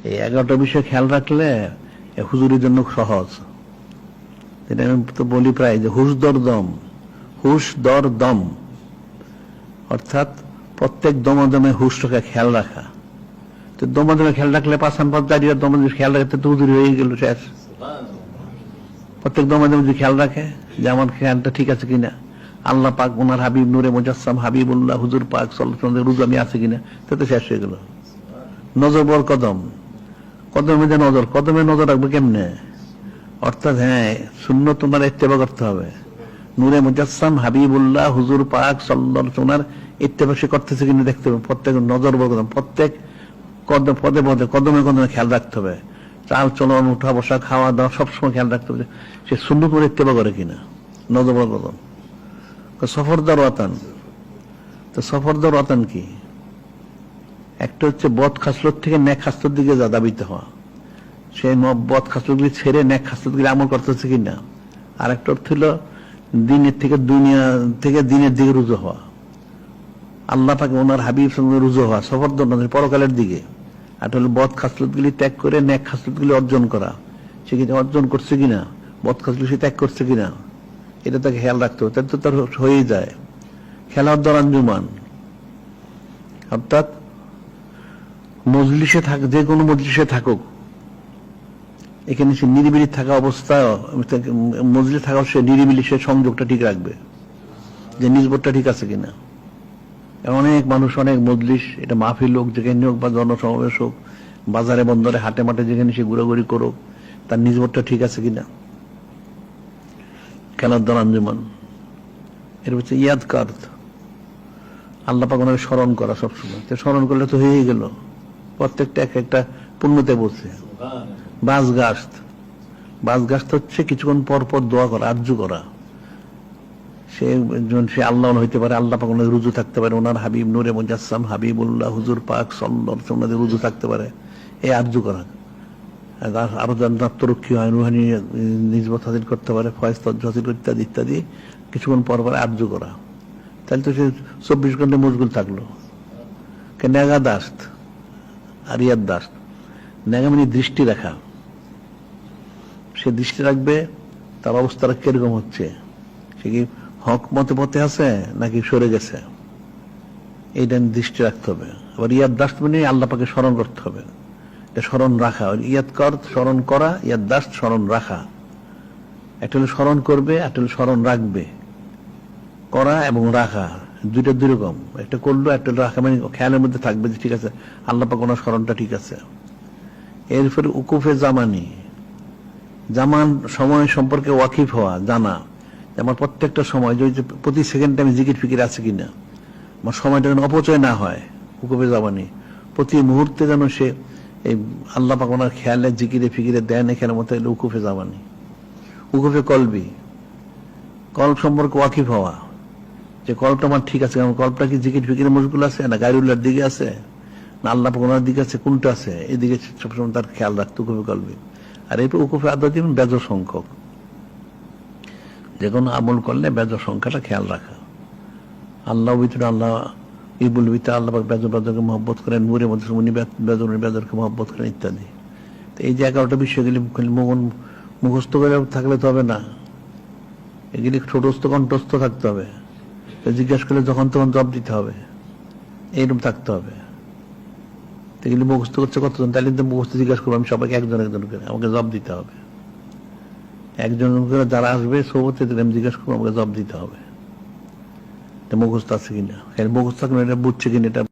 এই 11টা বিষয় খেয়াল রাখলে হুজুরের জন্য সহজ। এটা আমি তো বলি প্রায় যে হুশ দর দম, অর্থাৎ প্রত্যেক দমদমে হুশটাকে খেয়াল রাখা। তো দমদমে খেয়াল রাখলে পাঁচান পাঁচ দাঁড়িয়ে দমদমে খেয়াল রাখতে তো হুজুরি হয়ে গেল শেষ। প্রত্যেক দমদমে যদি খেয়াল রাখে যে আমার খেয়ালটা ঠিক আছে কিনা, আল্লাহ পাক ওনার হাবিব নূরে মুজাসসাম হাবিবুল্লাহ হুজুর পাক সাল্লাল্লাহু আলাইহি রুজু আমি আছে কিনা, তো শেষ হয়ে গেল। নজর বর কদম, কদমে যে নজর, কদমে নজর রাখবে কেমনে? অর্থাৎ হ্যাঁ সুন্নত ওনার ইত্তেবা করতে হবে। নূরে মুজাসসাম হাবিবুল্লাহ হুজুর পাক সাল্লাল্লাহু আলাইহি ওনার ইত্তেবা সে করতেছে কিনা দেখতে হবে। প্রত্যেক নজর বর কদম, প্রত্যেক পদে পদে কদমে কদমে খেয়াল রাখতে হবে। চাল চলন, উঠা বসা, খাওয়া দাওয়া সবসময় খেয়াল রাখতে হবে সে সুন্নত করে ইত্তেবা করে কিনা। নজর বর কদম। সফরদার ওয়াতান, তো সফরদার ওয়াতান কি? একটা হচ্ছে বদ খাসলত থেকে নেক খাসলতের দিকে দাবিত হওয়া, সেই বদ খাসলতগুলি ছেড়ে নেক খাসলতগুলি আমল করতেছে কিনা। আর একটা অর্থ হলো দিনের থেকে দুনিয়া থেকে দিনের দিকে রুজু হওয়া, আল্লাহ পাকে ওনার হাবিব সঙ্গে রুজু হওয়া, সফরদার পরকালের দিকে। আর হলো বদ খাসলতগুলি ত্যাগ করে নেক খাসলতগুলি অর্জন করা, সে কি অর্জন করছে কিনা, বদ খাসলত সে ত্যাগ করছে কিনা, এটা তাকে খেয়াল রাখতে হবে। তাহলে তো তার হয়েই যায়। খেলার দরান জুমান, অর্থাৎ মজলিসে থাক, যে কোনো মজলিসে থাকুক, এখানে সে নিরিবিলি থাকা অবস্থায় মজলিসে থাকা সে নিরিবিলি সে সংযোগটা ঠিক রাখবে, যে নিজবোধটা ঠিক আছে কিনা। অনেক মানুষ, অনেক মজলিস, এটা মাহফিল হোক, যেখানে হোক বা জনসমাবেশ হোক, বাজারে বন্দরে হাটে মাঠে যেখানে সে ঘোরাঘুরি করুক, তার নিজবোধটা ঠিক আছে কিনা। খেলার দরান জুমান, এর হচ্ছে ইয়াদ কার্দ, আল্লাহ পাক ওনাকে স্মরণ করা সবসময়। স্মরণ করলে তো হয়েই গেল, প্রত্যেকটা এক একটা পুণ্যতে বলছে। বাজগাস্ত হচ্ছে কিছুক্ষণ পর পর দোয়া করা, আরজু করা। সে আল্লাহ হইতে পারে, আল্লাহ পাক ওনাদের রুজু থাকতে পারে, ওনার হাবিব নূরে মুজাসসাম হাবিবুল্লাহ হুজুর পাক সাল্লাল্লাহু আলাইহি ওনাদের রুজু থাকতে পারে, এই আরজু করা। আরো আত্মরক্ষী হয়, রুহানি নিজবত হাসিল করতে পারে, ফয়েজ তজ্জ হাসিল ইত্যাদি ইত্যাদি, কিছুক্ষণ পর পর আরজু করা। তাহলে তো সে 24 ঘন্টা মশগুল থাকলো। নেগা দাস্ত আর ইয়াদ দাস্ত, নেগা মানে দৃষ্টি রাখা, সে দৃষ্টি রাখবে তার অবস্থাটা কিরকম হচ্ছে, সে কি হক মতে পথে আছে নাকি সরে গেছে, এইটা দৃষ্টি রাখতে হবে। আবার ইয়াদ দাস্ত মানে আল্লাহ পাকে স্মরণ করতে হবে, এটা স্মরণ রাখা। ইয়াদ কর স্মরণ করা, ইয়াদ দাস্ত স্মরণ রাখা। একটা হলো স্মরণ করবে, একটা হলো স্মরণ রাখবে। করা এবং রাখা দুইটা দুই রকম, একটা করলো একটা রাখা, মানে খেয়ালের মধ্যে থাকবে যে ঠিক আছে আল্লাহ পাক ওনার স্মরণটা ঠিক আছে। এরপরে উকুফে জামানি, জামান সময় সম্পর্কে ওয়াকিফ হওয়া, জানা আমার প্রত্যেকটা সময় যে প্রতি সেকেন্ডে আমি জিকির ফিকির আছে কিনা, আমার সময়টা যেন অপচয় না হয়। উকুফে জামানি, প্রতি মুহূর্তে যেন সে এই আল্লাহ পাক ওনার খেয়ালে জিকিরে ফিকিরে দেন, এখানের মতো উকুফে জামানি। উকুফে কলবি, কল্প সম্পর্কে ওয়াকিফ হওয়া, যে কল্পটা আমার ঠিক আছে, কারণ কল্পটা কি জিকির ফিকিরে মশগুল আছে না গায়রুল্লাহর দিকে আছে না আল্লাহ পাক ওনার দিকে আছে, কোনটা আছে, এদিকে সবসময় তার খেয়াল রাখতে উকুফে কলবি। আর এই উকুফে আদত বেজর সংখ্যক, যে কোনো আমল করলে বেজর সংখ্যাটা খেয়াল রাখা। আল্লাহ ভিতরে আল্লাহ ইবুল ভিতরে আল্লাহ পাক বেজরকে মহব্বত করেন, নূরে মধ্যে বেজরকে মহব্বত করেন ইত্যাদি। তো এই যে 11টা বিষয়গুলি মুখস্থ করে থাকলে তো হবে না, এগুলি ছোটস্থ কণ্ঠস্থ থাকতে হবে। জিজ্ঞাসা করলে যখন তখন জবাব দিতে হবে, এইরকম থাকতে হবে। এগুলি মুখস্থ করছে কতজন, তাহলে তো মুখস্থ জিজ্ঞাসা করবো আমি সবাইকে একজন একজন করে, আমাকে জবাব দিতে হবে। একজন করে যারা আসবে সবতে আমি জিজ্ঞাসা করবো, আমাকে জবাব দিতে হবে মুখস্থ আছে কিনা। মুখস্থ থাকলে এটা বুঝছে কিনা, এটা